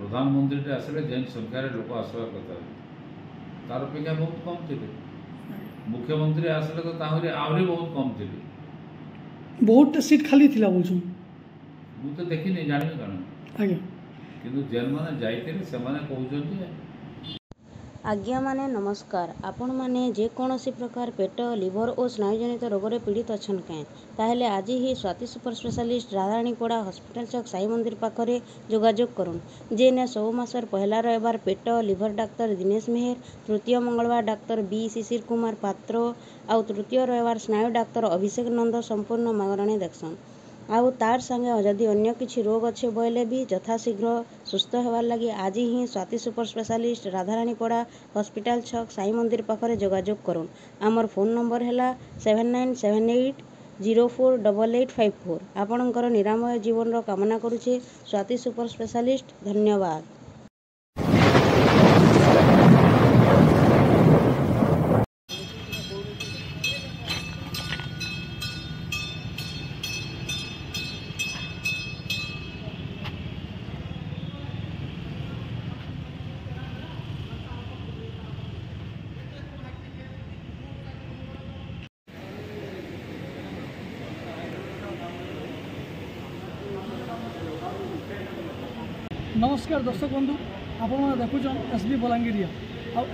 प्रधानमंत्री आसले जेन संख्यार लोक आसवा कथा तार अपेक्षा बहुत कम थे। मुख्यमंत्री आसले तो आहरी बहुत कम थे। बहुत सीट खाली थिला बोलछु मु तो देखी नहीं जानी कण आज्ञा किंतु जेन माने जाइते से माने कहउछन्ती। आज्ञा माने नमस्कार। आपण माने जेकोसी प्रकार पेट लिवर और स्नायुजनित रोग में पीड़ित अच्छा क्या ताहले आज ही स्वाति सुपर स्पेशलिस्ट राधारानीपड़ा हॉस्पिटल चौक साई मंदिर पाखरे जोगाजोग करुन जेने सब मासर पहला रविवार पेट लिवर डाक्तर दिनेश मेहर, तृतीय मंगलवार डाक्तर बी शिशिर कुमार पात्र आउ तृतीय रविवार स्नायु डाक्तर अभिषेक नंद संपूर्ण मागणे देखसन। आउ तार संगे जदि अन्य किसी रोग अच्छे बोले भी यथाशीघ्र सुस्थ होवार लगी आज ही स्वाति सुपर स्पेशलिस्ट राधारानीपड़ा हॉस्पिटल छक साई मंदिर पाखरे जोगाजोग करुन। आमर फोन नंबर है 7978048854। आपणकर निरामय जीवन कामना करुचे स्वाति सुपर स्पेशलिस्ट। धन्यवाद। नमस्कार दर्शक बंधु आप देखुन एसबी बलांगीरिया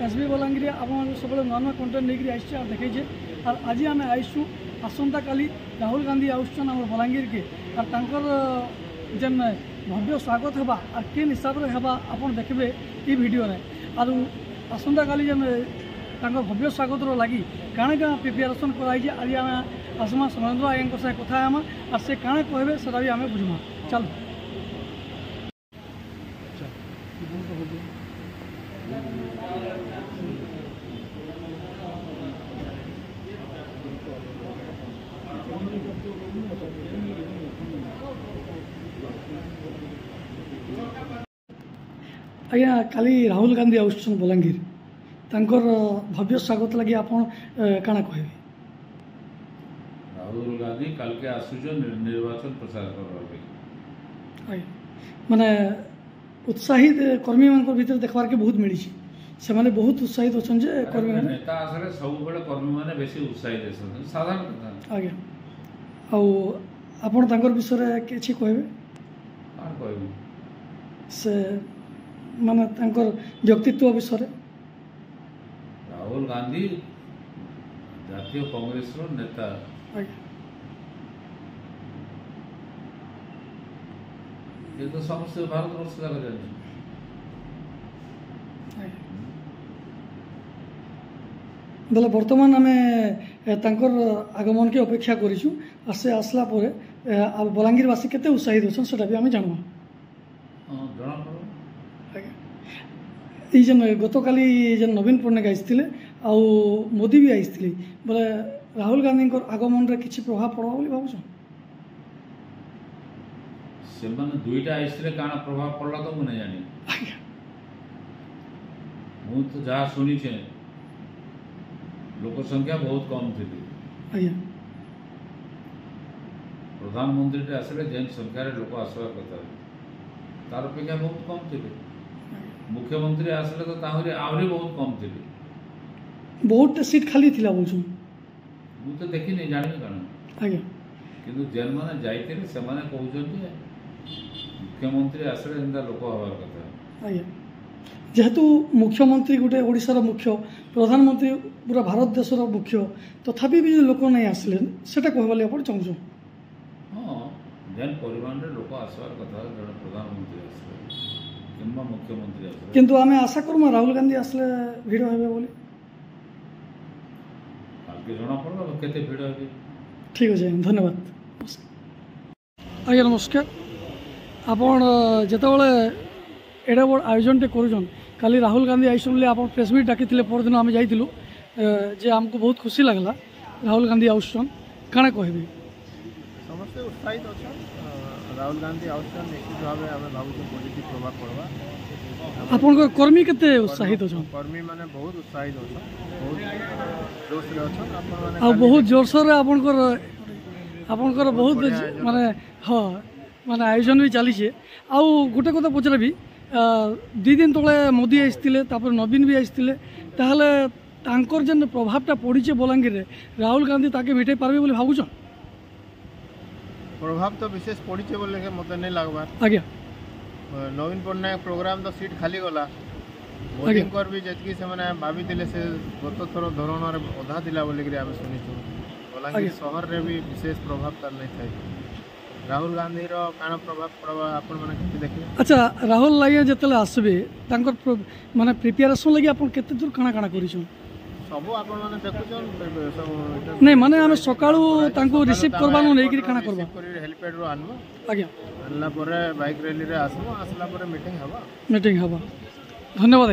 एसबी बलांगीरिया आप सब नुआ नुआ कंटेंट लेकर आसचे और देखे और आज आम आईसु आसंता काली राहुल गांधी आउसन आम बलांगीर के और तांकर जेन भव्य स्वागत होगा और केन हिसाब से होगा आप देखिए ये वीडियो और आसंता काली जेन भव्य स्वागत लगी काण क्या प्रिपेरेसन कराई आज आम आसमा सुरेंद्र आज्ञा साथ कथा और से काण कहे से भी आम बुझमा। चलो आज्ञा काली राहुल गांधी आउसन बलांगीर तांकर भव्य स्वागत लगी आप काना कहे। राहुल गांधी कल के आसुचन निर्वाचन प्रचार करबे माने उत्साहित कर्मी मान भीतर देखबार के बहुत मिली से माने बहुत उत्साहित अच्छा जे कर्मी माने नेता आसले सब बेले कर्मी माने बेसी उत्साहित अछन साधारण कथा। आज्ञा आउ आपण तांकर विषय रे किछि कहबे आर कहबे से माने तांकर व्यक्तित्व विषय रे। राहुल गांधी जातीय कांग्रेस रो नेता ये तो समस्त भारत वर्ष जाक जानी बोले वर्तमान आम तांकर आगमन के अपेक्षा करूँ और से आसला बलांगीरवासी केते उत्साहित अच्छा से भी आम जानवा। जेन गतकाली जेन नवीन पट्टनायक आसते आउ मोदी भी आसते बोले राहुल गांधी आगमन रे किछि प्रभाव पड़ा बोली भावुछ से माने दुईटा आसले काना प्रभाव पड़ला तो मुझे जानी मु तो जहाँ शुणी लोक संख्या बहुत कम थी। प्रधानमंत्री आसले जेन संख्यार लोक आसवा कथा तार अपेक्षा बहुत कम थे। मुख्यमंत्री आसले तो आहरी बहुत कम थे। बहुत सीट खाली थिला बोलछु मु तो देखी नहीं जानी कण आज्ञा किंतु जेन माने जाइते से माने कहउछन्ती मुख्यमंत्री आसले एंदा लोक हवार कथा। आज्ञा जेहेतु मुख्यमंत्री गोटे ओडिशार मुख्य प्रधानमंत्री पूरा भारत देशर मुख्य तथापि भी लोक नहीं आसले सेटा कहबाले आपण चाहूछु। हाँ जेन परिमाण रे लोक आसवार कथा जण प्रधानमंत्री आसले किंबा मुख्यमंत्री आसले किंतु आमे आशा करूँ राहुल गांधी आसले भिड़ हेबे बोली कालके जना पड़ो केते भिड़ हेबे। ठीक अच्छे धन्यवाद। आज्ञा नमस्कार आपण जेतबेले एडा बड़ आयोजन टे करूछन काली राहुल गांधी आइसन बोले आप प्रेस मीट डाकी परदिन आम जाइलु जे आमको बहुत खुशी लगला राहुल गांधी आउसन काना कहबे समस्त उत्साहित अच्छा राहुल गांधी आउसन निश्चित भाव आम भावुँ पॉजिटिव प्रभाव पड़वा। आपण कर्मी केते उत्साहित अच्छा कर्मी माने बहुत उत्साहित अच्छा बहुत जोश रे अच्छा आ बहुत जोरसोर आपणकर बहुत माने हाँ माने आयोजन भी चली आउ गोटे कथा पचरबी ଦୁଇ ଦିନ ତଳେ ମୋଦି ଆସିଥିଲେ ତାପରେ ନବୀନ ବି ଆସିଥିଲେ ତାହେଲେ ତାଙ୍କର ଯେନ୍ ପ୍ରଭାବଟା ପଡ଼ିছে ବଲାଙ୍ଗୀରରେ ରାହୁଲ ଗାନ୍ଧୀ ତାକେ ଭେଟାଇ ପାରବେ ବୋଲି ଭାବୁଛନ୍? प्रभाव तो विशेष पड़ी बोले के मत नहीं लगवार। ଆଜ୍ଞା नवीन पट्टनायक प्रोग्राम तो सीट खाली गला मोदी भी जी से भाभी से गत थर धरण अधा थिला बोल शुणु बलांगीर सहर रे भी विशेष प्रभाव तार नहीं था। राहुल गांधी काण प्रभाव पड़वा आपण मैंने देखिए। अच्छा राहुल लाइया जिते आसबे माने प्रिपेरेसन लगी आप केते दूर काଣା काଣା करिछन सब आपण माने देखुछन सब नहीं माने हम सकाळू तांको रिसीव करबानो नै कि काଣା करबा हेलीपैड रो आनबो। आज्ञा आनला परे बाइक रैली रे आसबो आसला परे मीटिंग हबा धन्यवाद।